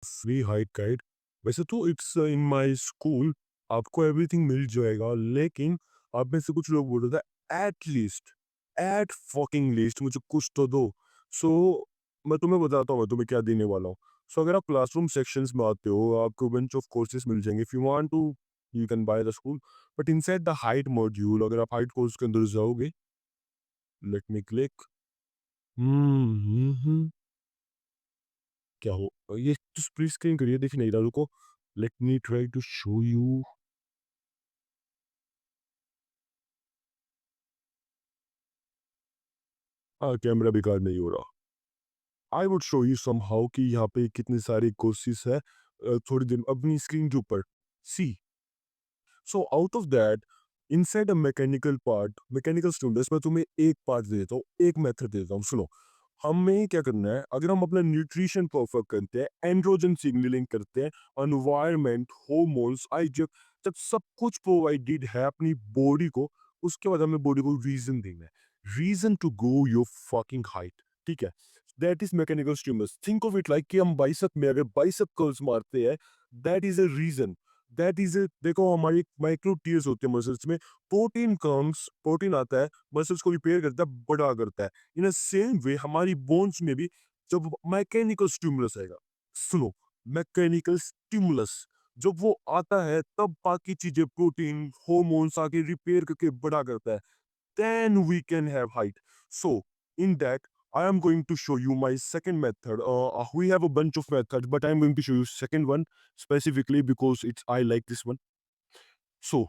Free height guide. वैसे तो it's in my school, आपको एवरीथिंग मिल जाएगा, लेकिन आप में से कुछ लोग बोल रहे थे एट फकिंग लीस्ट मुझे कुछ तो दो। सो मैं तुम्हें बताता हूँ मैं तुम्हें क्या देने वाला हूँ। सो अगर आप क्लासरूम सेक्शंस में आते हो, आपको बेंच ऑफ कोर्सेज मिल जाएंगे। If you want to you can buy the school, but inside the height module अगर आप हाइट कोर्स के अंदर जाओगे, लेट मी क्लिक। क्या हो ये, तो स्प्लिट स्क्रीन करिए, दिख नहीं रहा, रुको। Let me try to show you. हाँ, कैमरा बेकार नहीं हो रहा। I would show you somehow कि यहाँ पे कितने सारे कोर्सेस है। थोड़ी देर अपनी स्क्रीन के ऊपर सी। So out of that, inside a mechanical part, mechanical students, मैं तुम्हें एक पार्ट दे देता हूँ, एक मेथड देता हूँ, सुनो। हमें क्या करना है, अगर हम अपना न्यूट्रिशन परफेक्ट करते हैं, एंड्रोजन सिग्नलिंग करते हैं, एनवायरनमेंट, हार्मोन्स, आई जब जब सब कुछ प्रोवाइडेड है अपनी बॉडी को, उसके बाद हमें बॉडी को रीजन देना है, reason to go your fucking height. ठीक है, that is mechanical stimulus. Think of it like कि हम बाइसेप में अगर बाइसेप कर्ल्स मारते हैं, that is a reason. That is a, देखो हमारी माइक्रो टीयर्स होते हैं मसल्स में, प्रोटीन आता है, मसल्स को रिपेयर करता है, बड़ा करता है। इन अ सेम वे हमारी बोन्स में भी जब मैकेनिकल स्टिमुलस आएगा, सुनो, मैकेनिकल स्टिमुलस जब वो आता है, तब बाकी चीजें, प्रोटीन, हार्मोन्स आके रिपेयर करके बड़ा करता है, then we can have height. So in that, I am going to show you my second method. We have a bunch of methods, but I'm going to show you second one specifically because it's I like this one. So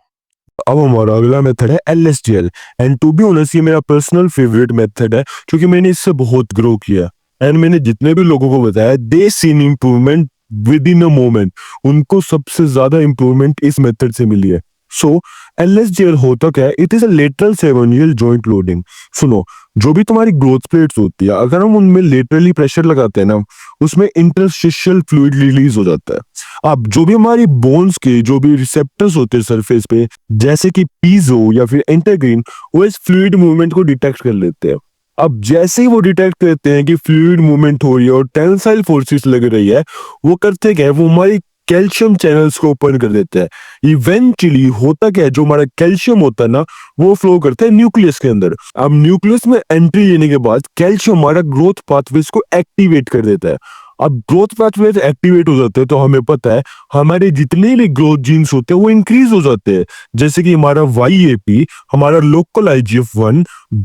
अब हमारा अगला method है LSTL। And to be honest ये मेरा personal favourite method है, क्योंकि मैंने इससे बहुत ग्रो किया। एंड मैंने जितने भी लोगों को बताया, they seen improvement within a moment. उनको सबसे ज्यादा इम्प्रूवमेंट इस मेथड से मिली है। सो LSTL होता क्या है, it is a lateral cerebral joint loading. सुनो, जो भी तुम्हारी ग्रोथ प्लेट्स होती है, अगर हम उनमें लेटरली प्रेशर लगाते हैं ना, उसमें इंटरस्टिशियल फ्लूइड रिलीज हो जाता है। अब जो भी हमारी बोन्स के जो भी रिसेप्टर्स होते हैं सरफेस पे, जैसे कि पीजो या फिर इंटरग्रीन, वो इस फ्लूइड मूवमेंट को डिटेक्ट कर लेते हैं। अब जैसे ही वो डिटेक्ट करते हैं कि फ्लूइड मूवमेंट हो रही है और टेंसाइल फोर्सेस लग रही है, वो करते क्या है, वो हमारी कैल्शियम चैनल्स को ओपन कर देते हैं। इवेंचुअली होता क्या है, जो हमारा कैल्शियम होता है ना, वो फ्लो करता है न्यूक्लियस के अंदर। अब न्यूक्लियस में एंट्री लेने के बाद कैल्शियम हमारा ग्रोथ पाथवेज को एक्टिवेट कर देता है। अब ग्रोथ पाथवेज एक्टिवेट हो जाते हैं तो हमें पता है हमारे जितने भी ग्रोथ जीन्स होते हैं वो इंक्रीज हो जाते हैं। जैसे कि हमारा YAP, हमारा लोकल IGF-1,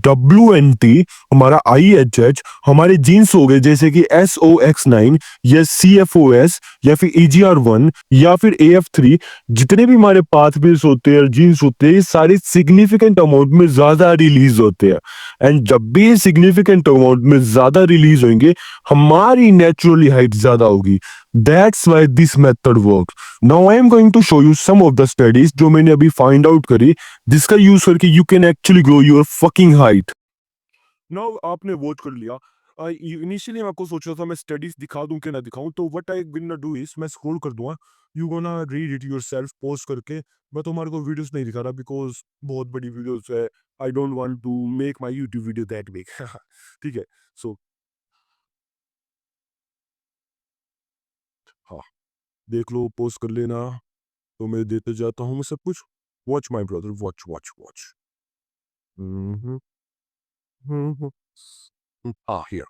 WNT, हमारा IHH, हमारे जीन्स हो गए जैसे कि SOX9 या CFOS या फिर EGR1 या फिर AF3। जितने भी हमारे पाथवेज होते हैं, जीन्स होते हैं, ये सारे सिग्निफिकेंट अमाउंट में ज्यादा रिलीज होते हैं। एंड जब भी सिग्निफिकेंट अमाउंट में ज्यादा रिलीज होंगे, हमारी नेचुरली हाइट ज्यादा होगी। That's why this method work. Now I am going to show you some of the studies जो मैंने अभी फाइंड आउट करी, जिसका यूज करके you can actually grow your fucking height. Now आपने वोट कर लिया। इनिशियली मैं आपको सोच रहा था मैं स्टडीज दिखा दूं कि ना दिखाऊं, तो what I gonna do is मैं स्क्रॉल कर दूंगा। You gonna read it yourself pause करके। मैं तुम्हारे को वीडियोस नहीं दिखा रहा बिकॉज बहुत बड़ी वीडियोस है। I don't want to make my YouTube video that big. ठीक है। सो हाँ, देख लो, पॉज कर लेना। तो मैं देते जाता हूँ मैं सब कुछ। Watch my brother, watch watch watch. Hmm hmm हाँ, हियर।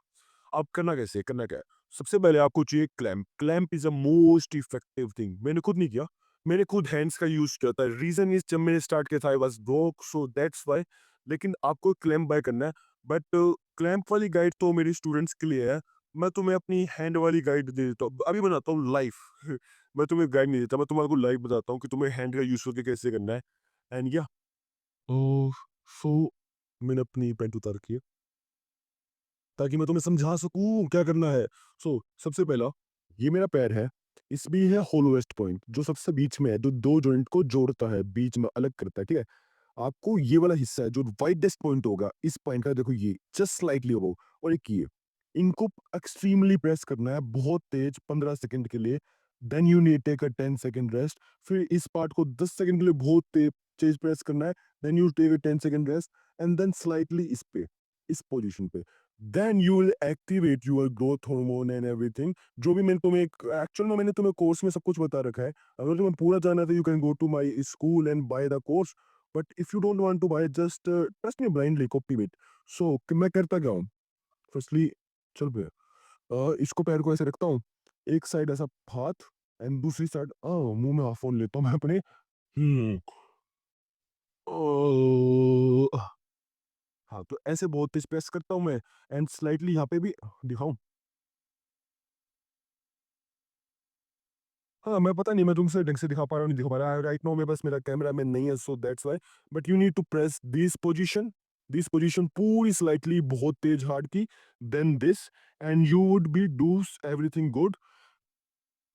अब करना कैसे, करना क्या है, सबसे पहले आपको चाहिए clamp. Clamp is a most effective thing. मैंने खुद नहीं किया, मैंने खुद हैंड्स का यूज किया था। रीजन इज जब मैंने स्टार्ट किया था I was broke, so that's why. लेकिन आपको क्लैंप बाय करना है। बट क्लैंप वाली गाइड तो मेरे स्टूडेंट्स के लिए है। मैं तुम्हें अपनी हैंड वाली गाइड दे देता हूँ, अभी बनाता हूँ लाइव। मैं तुम्हें गाइड नहीं देता, मैं तुम्हारे लाइव बताता हूँ कि तुम्हें हैंड का यूज करके कैसे करना है। एंड या सो मैंने अपनी पैंट उतार रखी है ताकि मैं तुम्हें समझा सकूं क्या करना है। सो सबसे पहला, ये मेरा पैर है, इसमें है होलोवेस्ट पॉइंट जो सबसे बीच में है, जो दो जॉइंट को जोड़ता है, बीच में अलग करता है। ठीक है, आपको ये वाला हिस्सा है जो वाइडेस्ट पॉइंट होगा, इस पॉइंट का देखो, ये जस्ट स्लाइटली अबव, और एक ये, इनको एक्सट्रीमली प्रेस करना है बहुत तेज 15 सेकंड के लिए। Then you need take a 10 second rest. फिर इस पार्ट को 10 सेकंड के लिए बहुत तेज तेज प्रेस करना है। Then you take a 10 second rest, and then slightly इस पे, इस पोजीशन पे then you will activate your growth hormone and everything. जो भी मैंने तुम्हें एक्चुअल में मैंने तुम्हें कोर्स में सब कुछ बता रखा है। अगर तुम्हें पूरा जानना है तो you can go to my school and buy the course. But if you don't want to buy, just trust me blindly, copy it. So मैं करता क्या हूँ, फर्स्टली चल पे इसको पैर को ऐसे रखता हूँ, एक साइड ऐसा हाथ एंड दूसरी साइड मुंह में फोन लेता हूँ मैं अपने। हम्म, अ, हाँ, तो ऐसे बहुत तेज प्रेस करता हूँ मैं एंड स्लाइटली यहाँ पे भी दिखाऊं। हाँ, मैं पता नहीं मैं तुमसे ढंग से दिखा पा रहा हूँ, नहीं दिखा पा रहा। राइट नाउ मेरे पास मेरा कैमरा मैन नहीं है, so that's why. But you need to press this position पूरी स्लाइटली बहुत तेज हार्ड की, then this, and you would be do everything good.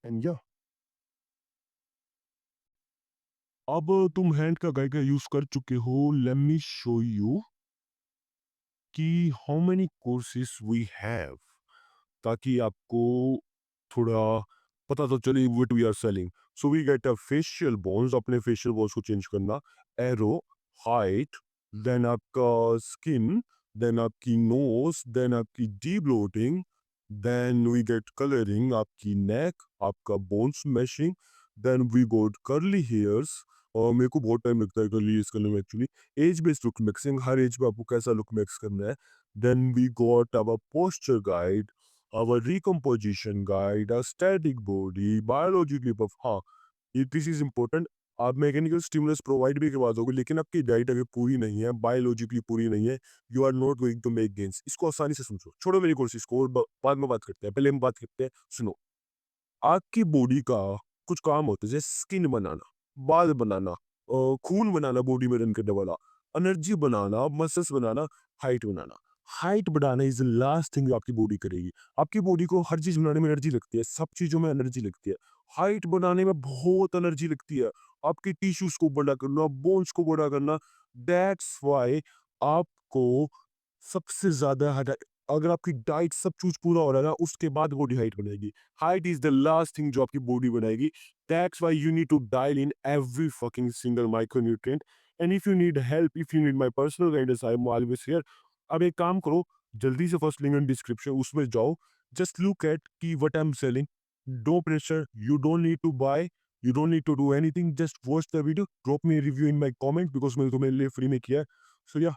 And yeah, अब तुम हैंड का गाइड का यूज कर चुके हो, लेट मी शो यू कि how many courses we have, ताकि आपको थोड़ा पता तो चले what we are selling. So we get a facial bones, अपने फेशियल बोन्स को चेंज करना, एरो, हाइट, देन आपका स्किन, देन आपकी नोज, देन आपकी debloating, then we get colouring, आपकी नेक, आपका bones mashing, then we got curly hairs. और मेरे को बहुत टाइम लगता है कर्ली हेयर्स करने में actually. Age based look mixing, हर एज पे आपको कैसा लुक मिक्स करना है। Then we got our posture guide, our recomposition guide, a static body, biologically buff। हाँ, ये दिस इज इम्पोर्टेंट। आप मैकेनिकल स्टिमुलस प्रोवाइड भी करवा दोगे, लेकिन आपकी डाइट अगर पूरी नहीं है, बायोलॉजिकली पूरी नहीं है, you are not going to make gains. इसको आसानी से समझो, छोड़ो मेरी कोर्सेज को, और बाद में बात करते हैं। पहले हम बात करते हैं, सुनो। आपकी बॉडी का कुछ काम होता है, जैसे स्किन बनाना, बाल बनाना, खून बनाना, बॉडी में रन करने वाला, एनर्जी बनाना, मसल्स बनाना, हाइट बनाना। हाइट बढ़ाना इज द लास्ट थिंग आपकी बॉडी करेगी। आपकी बॉडी को हर चीज बनाने में एनर्जी लगती है, सब चीजों में एनर्जी लगती है। हाइट बनाने में बहुत एनर्जी लगती है। आपके टिश्यूज को बड़ा करना, बोन्स को बड़ा करना। दैट्स वाई आपको सबसे ज्यादा अगर आपकी डाइट सब चीज पूरा हो रहा है ना, उसके बाद बॉडी हाइट बनेगी। Height is the last thing जो आपकी बॉडी बनाएगी। That's why you need to dial in every fucking single micronutrient. And if you need help, if you need my personal guidance, I am always here. अब एक काम करो, जल्दी से first link in description उसमें जाओ, just look at की what I am selling. No pressure, you don't need to buy, you don't need to do anything, just watch the video, drop me review in my comment, because मैंने तुम्हें लिए free में किया है। सो या,